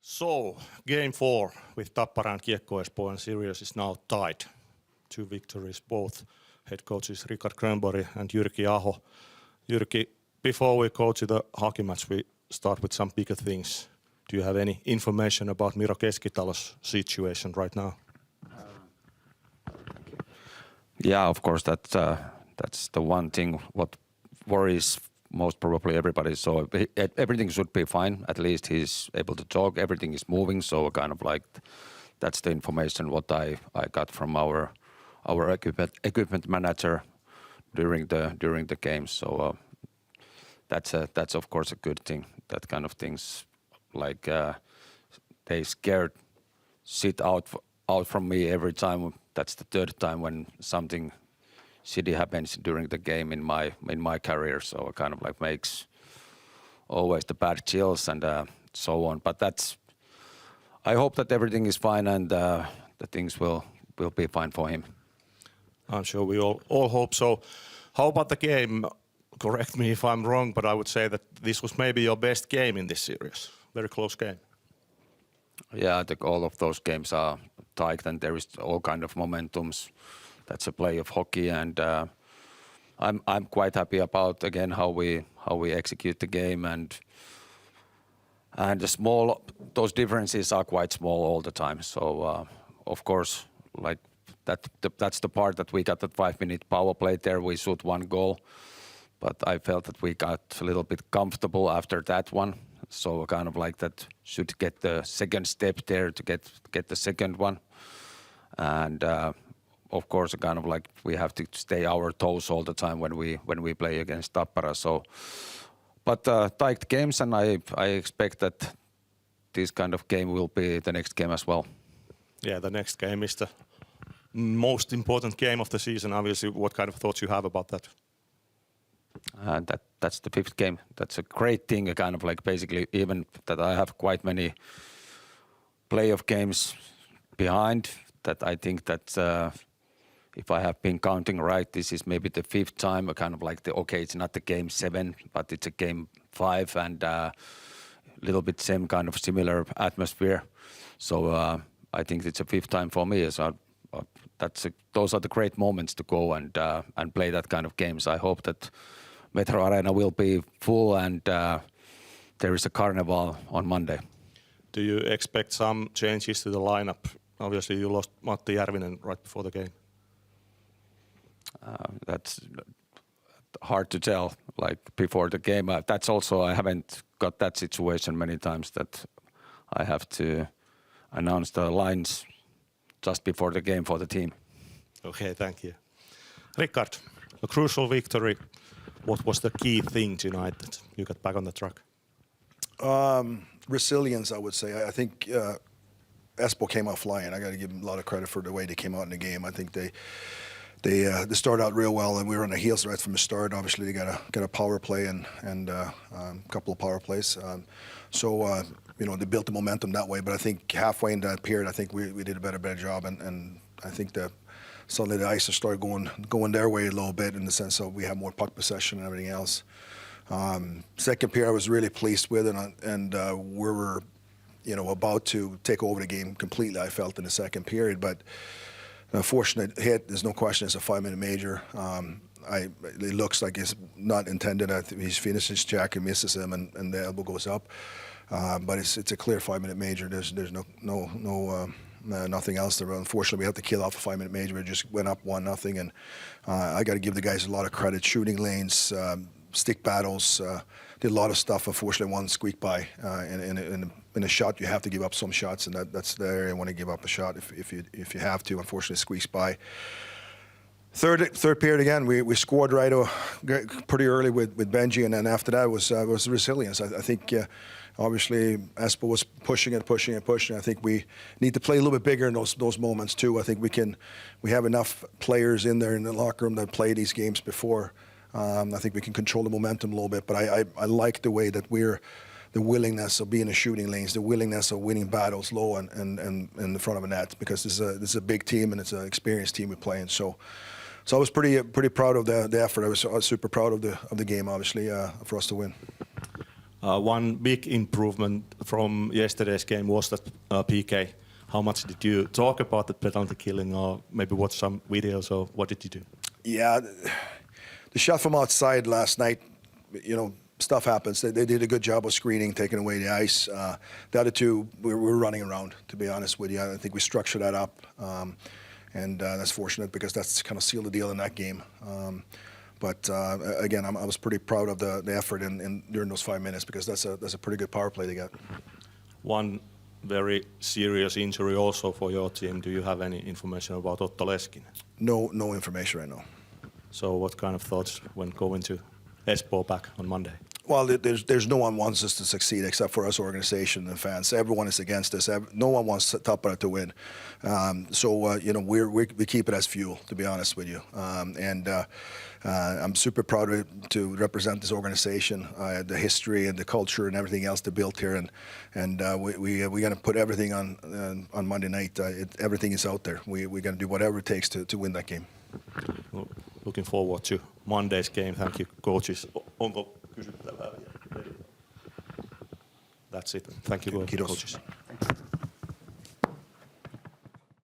So, game 4 with Tappara and K-Espoo, and series is now tied. 2 victories, both head coaches Rickard Grönborg and Jyrki Aho. Jyrki, before we go to the hockey match, we start with some bigger things. Do you have any information about Miro Keskitalo's situation right now? Yeah, of course, that's the one thing what worries most probably everybody. So everything should be fine. At least he's able to talk. Everything is moving. So kind of like that's the information what I got from our equipment manager during the game. So that's of course a good thing. That kind of things like they scared sit out from me every time. That's the third time when something shitty happens during the game in my career. So it kind of like makes always the bad chills and so on. But I hope that everything is fine and the things will be fine for him. I'm sure we all hope so. How about the game? Correct me if I'm wrong, but I would say that this was maybe your best game in this series. Very close game. Yeah, I think all of those games are tight and there is all kind of momentums. That's a play of hockey, and I'm quite happy about again how we execute the game, and those differences are quite small all the time. So of course, like that's the part that we got that 5-minute power play there. We shoot 1 goal, but I felt that we got a little bit comfortable after that one. So kind of like that should get the second step there to get the second one, and. Of course, kind of like we have to stay our toes all the time when we play against Tappara. So, but tight games, and I expect that this kind of game will be the next game as well. Yeah, the next game is the most important game of the season. Obviously, what kind of thoughts you have about that? That's the 5th game. That's a great thing. Kind of like basically even that I have quite many playoff games behind. That I think that. If I have been counting right, this is maybe the 5th time. Kind of like it's not the game 7, but it's a game 5, and a little bit same kind of similar atmosphere. So I think it's a 5th time for me. So those are the great moments to go and play that kind of games. I hope that Metro Arena will be full and there is a carnival on Monday. Do you expect some changes to the lineup? Obviously, you lost Matti Järvinen right before the game. That's hard to tell, like before the game. That's also, I haven't got that situation many times that I have to announce the lines just before the game for the team. Okay, thank you. Rickard, a crucial victory. What was the key thing tonight that you got back on the track? Resilience, I would say. I think Espoo came out flying. I got to give them a lot of credit for the way they came out in the game. I think they started out real well, and we were on the heels right from the start. Obviously, they got a power play and a couple of power plays. So they built the momentum that way. But I think halfway in that period, I think we did a better job, and I think that suddenly the ice started going their way a little bit in the sense of we have more puck possession and everything else. Second period, I was really pleased with, and we were about to take over the game completely. I felt in the second period, but. An unfortunate hit, there's no question it's a 5-minute major. It looks like it's not intended. He's finished his jack and misses him, and the elbow goes up. But it's a clear 5-minute major. There's nothing else there. Unfortunately, we have to kill off a 5-minute major. It just went up 1-0, and I got to give the guys a lot of credit. Shooting lanes, stick battles, did a lot of stuff. Unfortunately, one squeaked by. In a shot, you have to give up some shots, and that's the area you want to give up a shot if you have to. Unfortunately, squeaks by. Third period again, we scored pretty early with Benji, and then after that was resilience. I think obviously Espoo was pushing. I think we need to play a little bit bigger in those moments too. I think we have enough players in there in the locker room that played these games before. I think we can control the momentum a little bit, but I like the way that the willingness of being in the shooting lanes, the willingness of winning battles low and in the front of a net, because this is a big team and it's an experienced team we're playing. So I was pretty proud of the effort. I was super proud of the game, obviously, for us to win. One big improvement from yesterday's game was that PK. How much did you talk about the penalty killing, or maybe watch some videos, or what did you do? Yeah, the shot from outside last night, you know, stuff happens. They did a good job of screening, taking away the ice. The other two, we were running around, to be honest with you. I think we structured that up, and that's fortunate because that's kind of sealed the deal in that game. But again, I was pretty proud of the effort during those 5 minutes because that's a pretty good power play they got. One very serious injury also for your team. Do you have any information about Otto Leskinen? No information right now. So what kind of thoughts when going to Espoo back on Monday? Well, there's no one wants us to succeed except for us, organization and fans. Everyone is against us. No one wants Tappara to win. You know, we keep it as fuel, to be honest with you. I'm super proud to represent this organization, the history and the culture and everything else they built here. We're going to put everything on Monday night. Everything is out there. We're going to do whatever it takes to win that game. Well, looking forward to Monday's game. Thank you, coaches. Onko kysyttävää? That's it. Thank you, Kiitos. coaches.